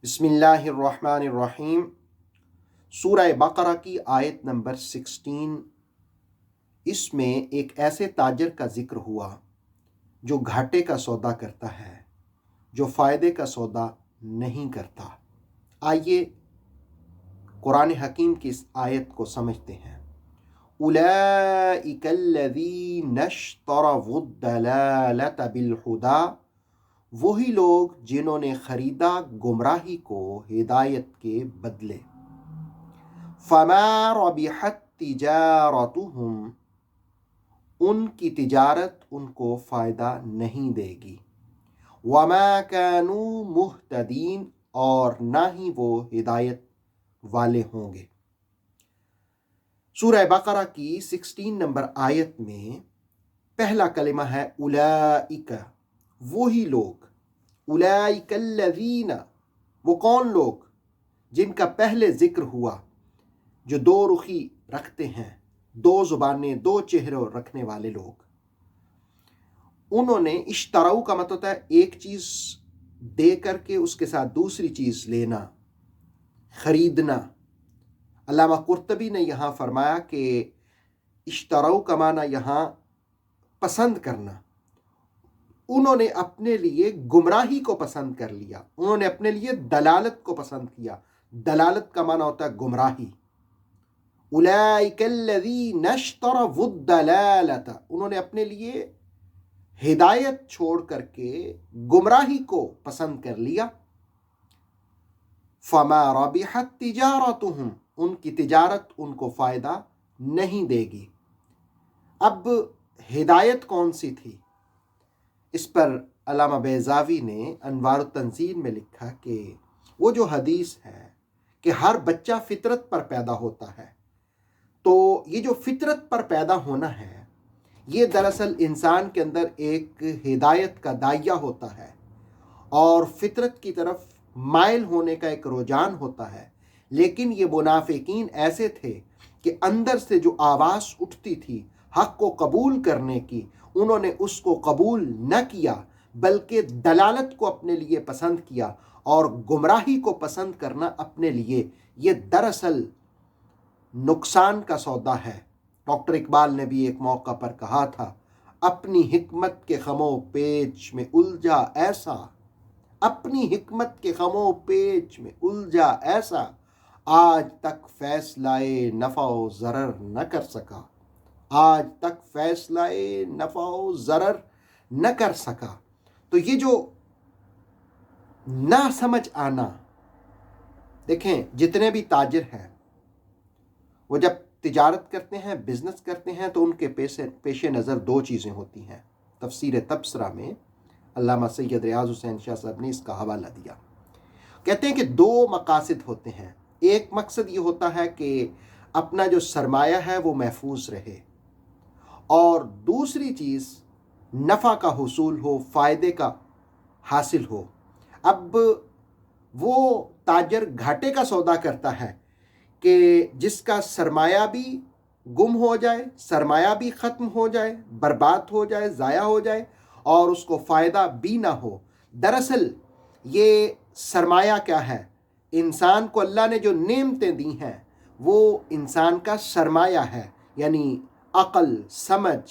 बिस्मिल्लाहिर्रहमानिर्रहीम। सूरह बकरा की आयत नंबर 16। इसमें एक ऐसे ताजर का जिक्र हुआ जो घाटे का सौदा करता है, जो फ़ायदे का सौदा नहीं करता। आइए कुरान हकीम की इस आयत को समझते हैं। उलाइकल्लज़ीना इश्तरवुद्दलालत बिलहुदा, वही लोग जिन्होंने खरीदा गुमराही को हिदायत के बदले। फमा रबिहत तिजारतुहुम, उनकी तिजारत उनको फ़ायदा नहीं देगी। वमा कानू मुहतदीन, और ना ही वो हिदायत वाले होंगे। सूरह बकरा की 16 नंबर आयत में पहला कलिमा है उलाइका, वही लोग। उलाइकल्लज़ीना, वो कौन लोग जिनका पहले जिक्र हुआ, जो दो रुखी रखते हैं, दो जुबानें, दो चेहरे रखने वाले लोग। उन्होंने इश्तराऊ का मतलब होता है एक चीज़ दे करके उसके साथ दूसरी चीज़ लेना, खरीदना। अल्लामा कुर्तबी ने यहाँ फरमाया कि इश्तराऊ का माना यहाँ पसंद करना। उन्होंने अपने लिए गुमराही को पसंद कर लिया, उन्होंने अपने लिए दलालत को पसंद किया। दलालत का माना होता है गुमराही। उलाइकल्लज़ीना इश्तरवुद्दलालत, उन्होंने अपने लिए हिदायत छोड़ करके गुमराही को पसंद कर लिया। फमा रबिहत तिजारतुहुम, उनकी तिजारत उनको फ़ायदा नहीं देगी। अब हिदायत कौन सी थी, इस पर अल्लामा बैज़ावी ने अनवार तंज़ील में लिखा कि वो जो हदीस है कि हर बच्चा फितरत पर पैदा होता है, तो ये जो फितरत पर पैदा होना है, ये दरअसल इंसान के अंदर एक हिदायत का दाइया होता है और फितरत की तरफ माइल होने का एक रुझान होता है। लेकिन ये मुनाफिकीन ऐसे थे कि अंदर से जो आवाज़ उठती थी हक़ को कबूल करने की, उन्होंने उसको कबूल न किया, बल्कि दलालत को अपने लिए पसंद किया और गुमराही को पसंद करना अपने लिए। ये दरअसल नुकसान का सौदा है। डॉक्टर इकबाल ने भी एक मौका पर कहा था, अपनी हिकमत के खमो पेच में उलझा ऐसा, अपनी हिकमत के खमो पेच में उलझा ऐसा, आज तक फैसलाए नफ़ा ज़रर न कर सका, आज तक फैसलाए नफ़ा ज़रर न कर सका। तो ये जो ना समझ आना, देखें जितने भी ताजिर हैं वो जब तिजारत करते हैं, बिजनेस करते हैं, तो उनके पेश नज़र दो चीज़ें होती हैं। तफसीर तबसरा में अल्लामा सैयद रियाज़ हुसैन शाह साहब ने इसका हवाला दिया। कहते हैं कि दो मकासद होते हैं। एक मकसद ये होता है कि अपना जो सरमाया है वो महफूज रहे, और दूसरी चीज़ नफ़ा का हुसूल हो, फ़ायदे का हासिल हो। अब वो ताजर घाटे का सौदा करता है कि जिसका सरमाया भी गुम हो जाए, सरमाया भी ख़त्म हो जाए, बर्बाद हो जाए, ज़ाया हो जाए, और उसको फ़ायदा भी ना हो। दरअसल ये सरमाया क्या है? इंसान को अल्लाह ने जो नेमतें दी हैं वो इंसान का सरमाया है, यानी अक़ल, समझ,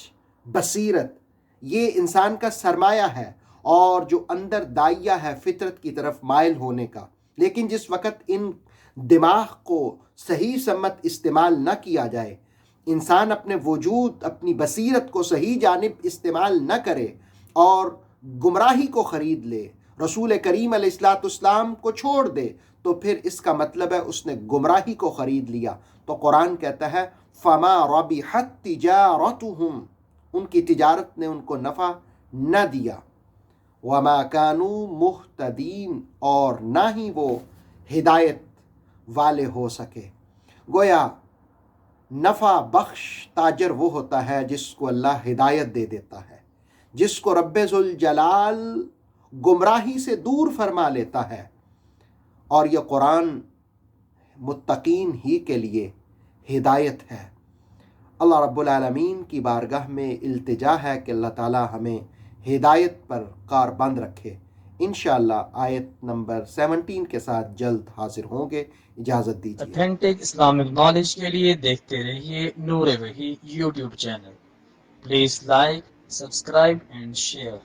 बसीरत, ये इंसान का सरमाया है, और जो अंदर दाइया है फितरत की तरफ माइल होने का। लेकिन जिस वक़्त इन दिमाग को सही सम्मत इस्तेमाल न किया जाए, इंसान अपने वजूद, अपनी बसीरत को सही जानिब इस्तेमाल न करे और गुमराही को ख़रीद ले, रसूल करीम अलैहिस्सलाम को छोड़ दे, तो फिर इसका मतलब है उसने गुमराही को ख़रीद लिया। तो कुरान कहता है फमा रबिहत तिजारतुहुम, उनकी तिजारत ने उनको नफ़ा न दिया। वमा कानू मुहतदीन, और ना ही वो हिदायत वाले हो सके। गोया नफ़ा बख्श ताजर वो होता है जिसको अल्लाह हिदायत दे देता है, जिसको रब्बे ज़ुल जलाल गुमराही से दूर फरमा लेता है। और यह कुरान मुत्तकीन ही के लिए हिदायत है। अल्लाह रब्बुल आलमीन की बारगाह में इल्तिजा है कि अल्लाह ताला हमें हिदायत पर कारबंद रखे। انشاءاللہ آیت نمبر 17 کے ساتھ جلد حاضر ہوں گے. اجازت دیجیے. اتھینٹک اسلامک نالج کے لیے دیکھتے رہیے نور وحی YouTube channel. Please like, subscribe and share.